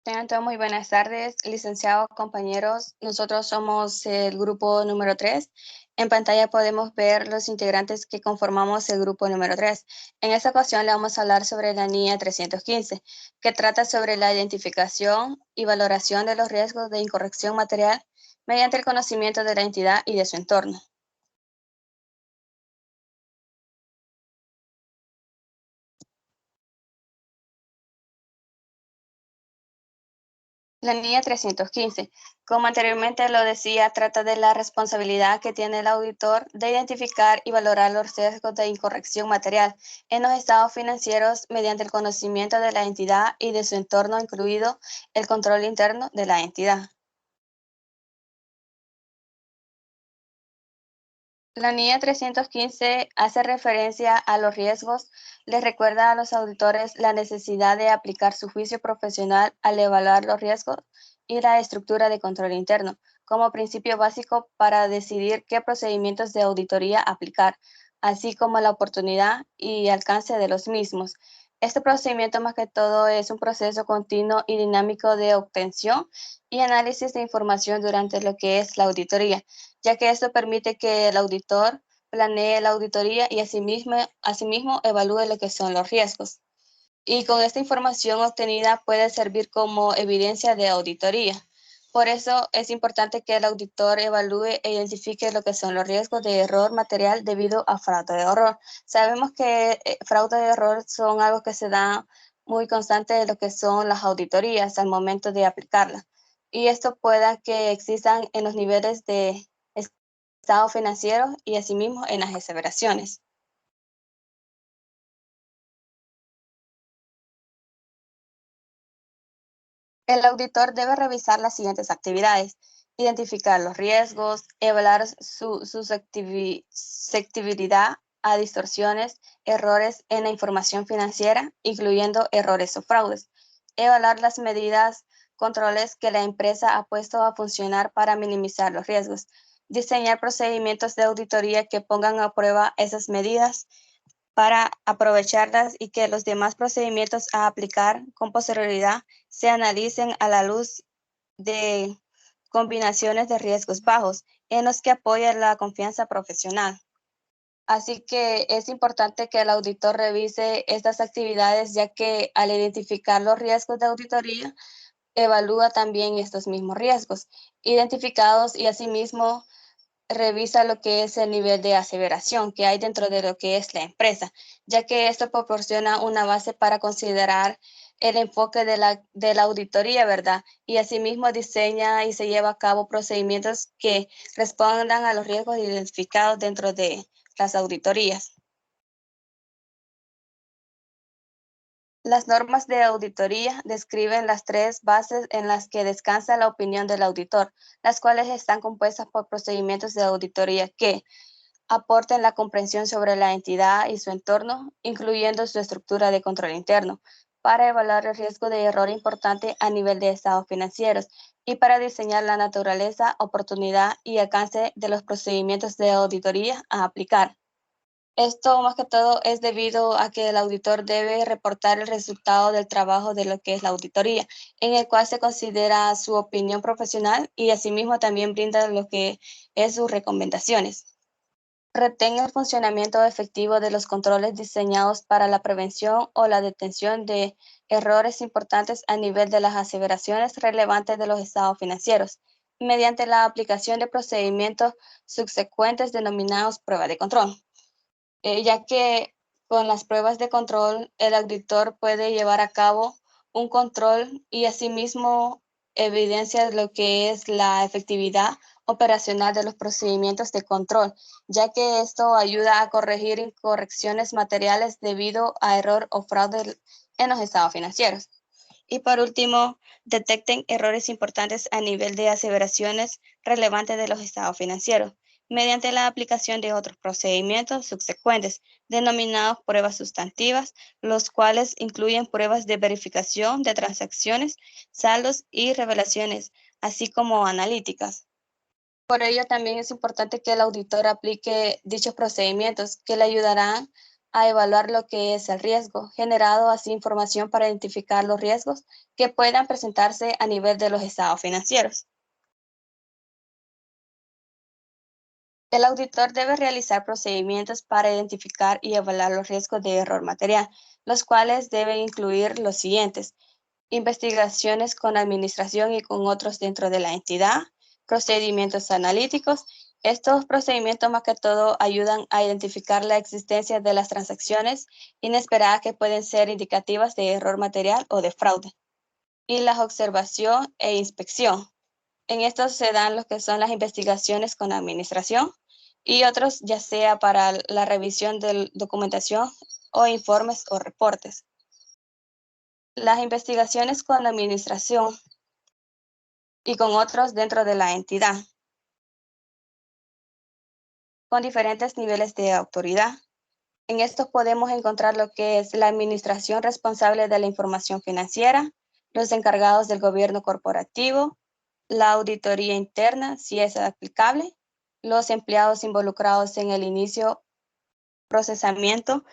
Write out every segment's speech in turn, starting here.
Tengan todos muy buenas tardes, licenciados, compañeros. Nosotros somos el grupo número 3. En pantalla podemos ver los integrantes que conformamos el grupo número 3. En esta ocasión le vamos a hablar sobre la NIA 315, que trata sobre la identificación y valoración de los riesgos de incorrección material mediante el conocimiento de la entidad y de su entorno. La NIA 315, como anteriormente lo decía, trata de la responsabilidad que tiene el auditor de identificar y valorar los riesgos de incorrección material en los estados financieros mediante el conocimiento de la entidad y de su entorno, incluido el control interno de la entidad. La NIA 315 hace referencia a los riesgos, les recuerda a los auditores la necesidad de aplicar su juicio profesional al evaluar los riesgos y la estructura de control interno como principio básico para decidir qué procedimientos de auditoría aplicar, así como la oportunidad y alcance de los mismos. Este procedimiento más que todo es un proceso continuo y dinámico de obtención y análisis de información durante lo que es la auditoría, ya que esto permite que el auditor planee la auditoría y asimismo evalúe lo que son los riesgos. Y con esta información obtenida puede servir como evidencia de auditoría. Por eso es importante que el auditor evalúe e identifique lo que son los riesgos de error material debido a fraude de error. Sabemos que fraude de error son algo que se da muy constante de lo que son las auditorías al momento de aplicarlas. Y esto pueda que existan en los niveles de estado financiero y asimismo en las aseveraciones. El auditor debe revisar las siguientes actividades: identificar los riesgos, evaluar su susceptibilidad a distorsiones, errores en la información financiera, incluyendo errores o fraudes, evaluar las medidas, controles que la empresa ha puesto a funcionar para minimizar los riesgos, diseñar procedimientos de auditoría que pongan a prueba esas medidas para aprovecharlas y que los demás procedimientos a aplicar con posterioridad se analicen a la luz de combinaciones de riesgos bajos en los que apoya la confianza profesional. Así que es importante que el auditor revise estas actividades, ya que al identificar los riesgos de auditoría, evalúa también estos mismos riesgos identificados y asimismo revisa lo que es el nivel de aseveración que hay dentro de lo que es la empresa, ya que esto proporciona una base para considerar el enfoque de la auditoría, ¿verdad? Y asimismo diseña y se lleva a cabo procedimientos que respondan a los riesgos identificados dentro de las auditorías. Las normas de auditoría describen las tres bases en las que descansa la opinión del auditor, las cuales están compuestas por procedimientos de auditoría que aporten la comprensión sobre la entidad y su entorno, incluyendo su estructura de control interno, para evaluar el riesgo de error importante a nivel de estados financieros y para diseñar la naturaleza, oportunidad y alcance de los procedimientos de auditoría a aplicar. Esto más que todo es debido a que el auditor debe reportar el resultado del trabajo de lo que es la auditoría, en el cual se considera su opinión profesional y asimismo también brinda lo que es sus recomendaciones. Retén el funcionamiento efectivo de los controles diseñados para la prevención o la detención de errores importantes a nivel de las aseveraciones relevantes de los estados financieros, mediante la aplicación de procedimientos subsecuentes denominados prueba de control, ya que con las pruebas de control el auditor puede llevar a cabo un control y asimismo evidencia lo que es la efectividad operacional de los procedimientos de control, ya que esto ayuda a corregir incorrecciones materiales debido a error o fraude en los estados financieros. Y por último, detecten errores importantes a nivel de aseveraciones relevantes de los estados financieros, mediante la aplicación de otros procedimientos subsecuentes, denominados pruebas sustantivas, los cuales incluyen pruebas de verificación de transacciones, saldos y revelaciones, así como analíticas. Por ello, también es importante que el auditor aplique dichos procedimientos que le ayudarán a evaluar lo que es el riesgo, generando así información para identificar los riesgos que puedan presentarse a nivel de los estados financieros. El auditor debe realizar procedimientos para identificar y evaluar los riesgos de error material, los cuales deben incluir los siguientes: investigaciones con administración y con otros dentro de la entidad, procedimientos analíticos. Estos procedimientos más que todo ayudan a identificar la existencia de las transacciones inesperadas que pueden ser indicativas de error material o de fraude. Y la observación e inspección. En estos se dan lo que son las investigaciones con administración y otros ya sea para la revisión de documentación o informes o reportes. Las investigaciones con la administración y con otros dentro de la entidad, con diferentes niveles de autoridad. En estos podemos encontrar lo que es la administración responsable de la información financiera, los encargados del gobierno corporativo, la auditoría interna, si es aplicable, los empleados involucrados en el inicio, procesamiento.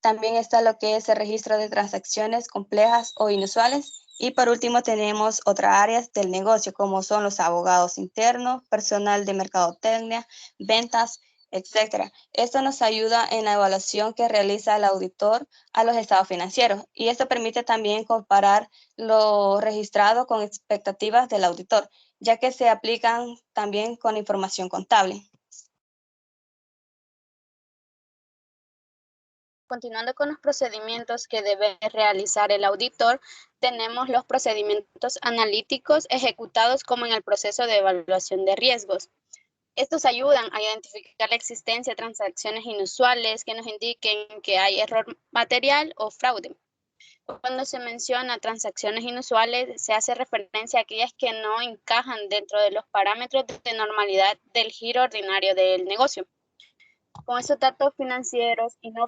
También está lo que es el registro de transacciones complejas o inusuales. Y por último tenemos otras áreas del negocio, como son los abogados internos, personal de mercadotecnia, ventas, etc. Esto nos ayuda en la evaluación que realiza el auditor a los estados financieros. Y esto permite también comparar lo registrado con expectativas del auditor, ya que se aplican también con información contable. Continuando con los procedimientos que debe realizar el auditor, tenemos los procedimientos analíticos ejecutados como en el proceso de evaluación de riesgos. Estos ayudan a identificar la existencia de transacciones inusuales que nos indiquen que hay error material o fraude. Cuando se menciona transacciones inusuales, se hace referencia a aquellas que no encajan dentro de los parámetros de normalidad del giro ordinario del negocio. Con esos datos financieros y no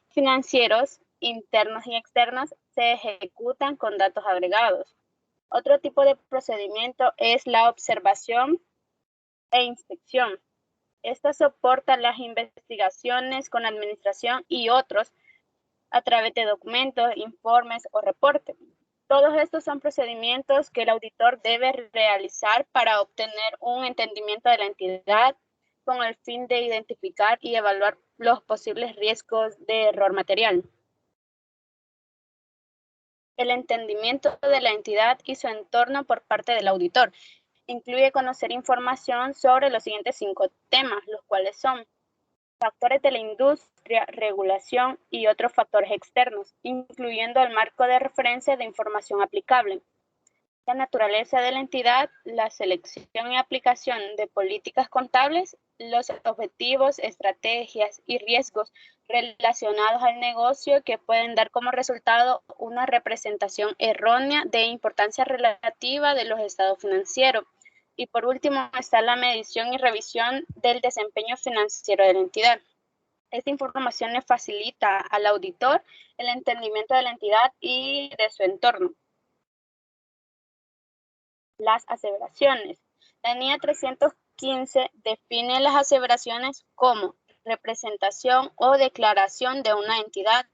financieros, internos y externos, se ejecutan con datos agregados. Otro tipo de procedimiento es la observación e inspección. Esta soporta las investigaciones con administración y otros a través de documentos, informes o reportes. Todos estos son procedimientos que el auditor debe realizar para obtener un entendimiento de la entidad con el fin de identificar y evaluar los posibles riesgos de error material. El entendimiento de la entidad y su entorno por parte del auditor incluye conocer información sobre los siguientes 5 temas, los cuales son factores de la industria, regulación y otros factores externos, incluyendo el marco de referencia de información aplicable, la naturaleza de la entidad, la selección y aplicación de políticas contables, los objetivos, estrategias y riesgos relacionados al negocio que pueden dar como resultado una representación errónea de importancia relativa de los estados financieros. Y por último está la medición y revisión del desempeño financiero de la entidad. Esta información le facilita al auditor el entendimiento de la entidad y de su entorno. Las aseveraciones. La NIA 315 define las aseveraciones como representación o declaración de una entidad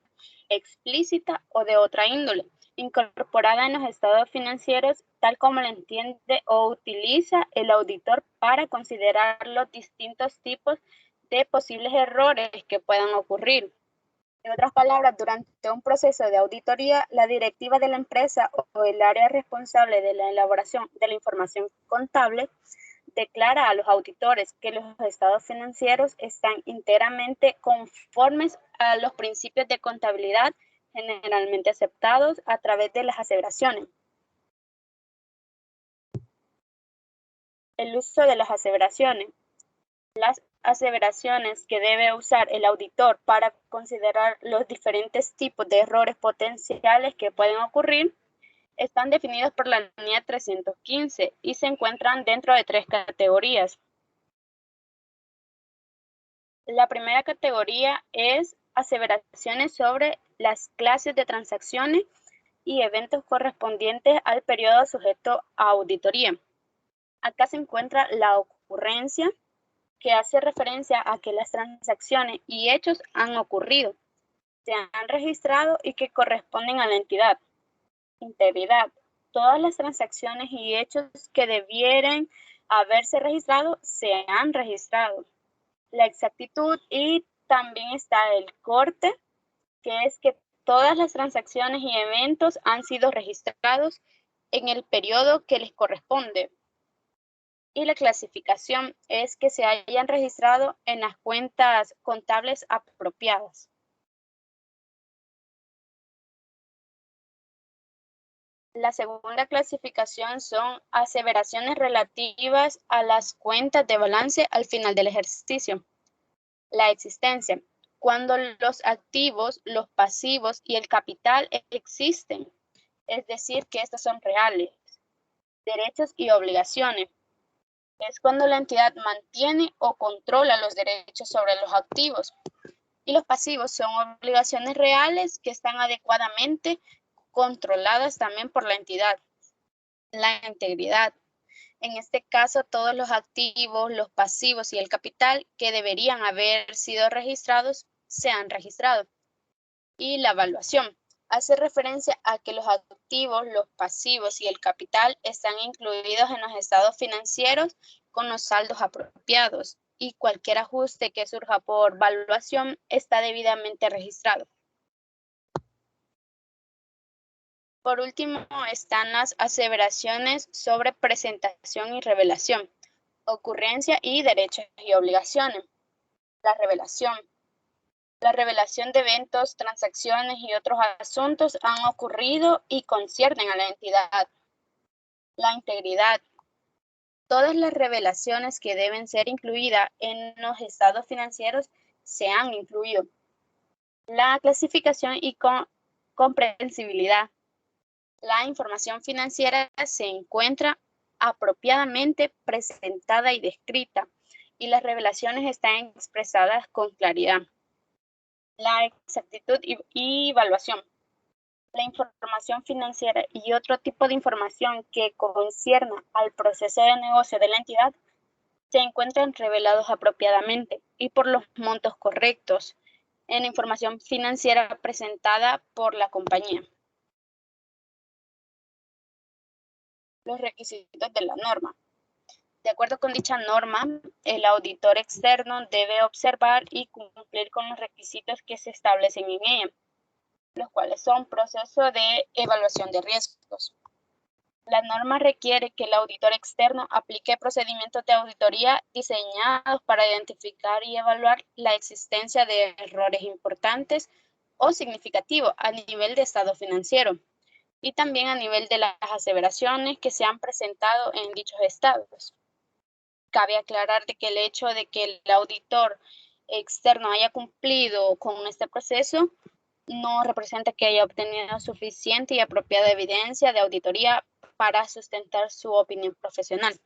explícita o de otra índole, incorporada en los estados financieros tal como la entiende o utiliza el auditor para considerar los distintos tipos de posibles errores que puedan ocurrir. En otras palabras, durante un proceso de auditoría, la directiva de la empresa o el área responsable de la elaboración de la información contable declara a los auditores que los estados financieros están íntegramente conformes a los principios de contabilidad generalmente aceptados a través de las aseveraciones. El uso de las aseveraciones. Las aseveraciones que debe usar el auditor para considerar los diferentes tipos de errores potenciales que pueden ocurrir están definidos por la NIA 315 y se encuentran dentro de 3 categorías. La primera categoría es aseveraciones sobre las clases de transacciones y eventos correspondientes al periodo sujeto a auditoría. Acá se encuentra la ocurrencia, que hace referencia a que las transacciones y hechos han ocurrido, se han registrado y que corresponden a la entidad. Integridad. Todas las transacciones y hechos que debieran haberse registrado se han registrado. La exactitud, y también está el corte, que es que todas las transacciones y eventos han sido registrados en el periodo que les corresponde. Y la clasificación es que se hayan registrado en las cuentas contables apropiadas. La segunda clasificación son aseveraciones relativas a las cuentas de balance al final del ejercicio. La existencia, cuando los activos, los pasivos y el capital existen, es decir, que estos son reales. Derechos y obligaciones, es cuando la entidad mantiene o controla los derechos sobre los activos. Y los pasivos son obligaciones reales que están adecuadamente controladas también por la entidad. La integridad. En este caso, todos los activos, los pasivos y el capital que deberían haber sido registrados se han registrado. Y la evaluación hace referencia a que los activos, los pasivos y el capital están incluidos en los estados financieros con los saldos apropiados y cualquier ajuste que surja por evaluación está debidamente registrado. Por último, están las aseveraciones sobre presentación y revelación, ocurrencia y derechos y obligaciones. La revelación. La revelación de eventos, transacciones y otros asuntos han ocurrido y conciernen a la entidad. La integridad. Todas las revelaciones que deben ser incluidas en los estados financieros se han incluido. La clasificación y comprensibilidad. La información financiera se encuentra apropiadamente presentada y descrita, y las revelaciones están expresadas con claridad. La exactitud y evaluación. La información financiera y otro tipo de información que concierna al proceso de negocio de la entidad se encuentran revelados apropiadamente y por los montos correctos en la información financiera presentada por la compañía. Los requisitos de la norma. De acuerdo con dicha norma, el auditor externo debe observar y cumplir con los requisitos que se establecen en ella, los cuales son proceso de evaluación de riesgos. La norma requiere que el auditor externo aplique procedimientos de auditoría diseñados para identificar y evaluar la existencia de errores importantes o significativos a nivel de estado financiero y también a nivel de las aseveraciones que se han presentado en dichos estados. Cabe aclarar de que el hecho de que el auditor externo haya cumplido con este proceso no representa que haya obtenido suficiente y apropiada evidencia de auditoría para sustentar su opinión profesional.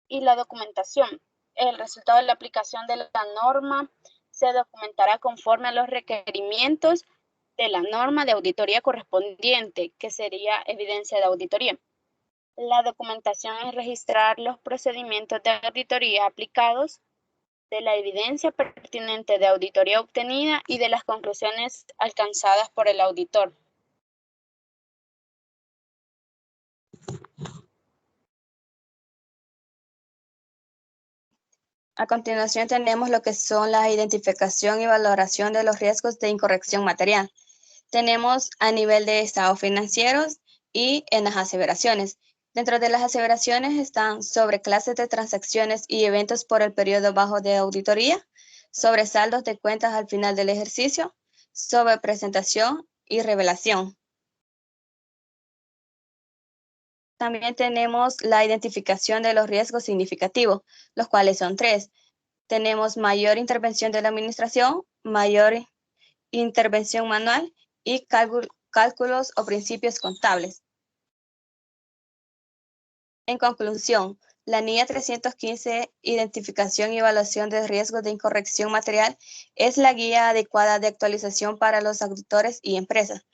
Y la documentación. El resultado de la aplicación de la norma se documentará conforme a los requerimientos de la norma de auditoría correspondiente, que sería evidencia de auditoría. La documentación es registrar los procedimientos de auditoría aplicados, de la evidencia pertinente de auditoría obtenida y de las conclusiones alcanzadas por el auditor. A continuación tenemos lo que son la identificación y valoración de los riesgos de incorrección material. Tenemos a nivel de estados financieros y en las aseveraciones. Dentro de las aseveraciones están sobre clases de transacciones y eventos por el periodo bajo de auditoría, sobre saldos de cuentas al final del ejercicio, sobre presentación y revelación. También tenemos la identificación de los riesgos significativos, los cuales son 3. Tenemos mayor intervención de la administración, mayor intervención manual y cálculos o principios contables. En conclusión, la NIA 315, Identificación y Evaluación de Riesgos de Incorrección Material, es la guía adecuada de actualización para los auditores y empresas.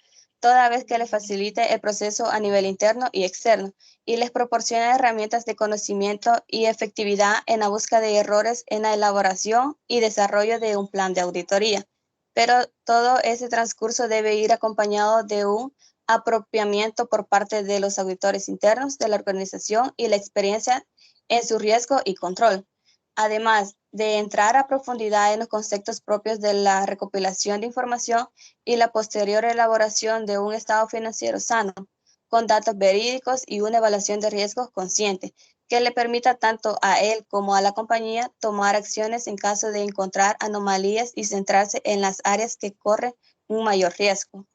toda vez que les facilite el proceso a nivel interno y externo y les proporciona herramientas de conocimiento y efectividad en la búsqueda de errores en la elaboración y desarrollo de un plan de auditoría. Pero todo ese transcurso debe ir acompañado de un apropiamiento por parte de los auditores internos de la organización y la experiencia en su riesgo y control. Además de entrar a profundidad en los conceptos propios de la recopilación de información y la posterior elaboración de un estado financiero sano, con datos verídicos y una evaluación de riesgos consciente, que le permita tanto a él como a la compañía tomar acciones en caso de encontrar anomalías y centrarse en las áreas que corren un mayor riesgo.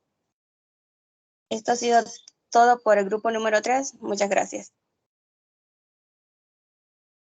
Esto ha sido todo por el grupo número 3. Muchas gracias.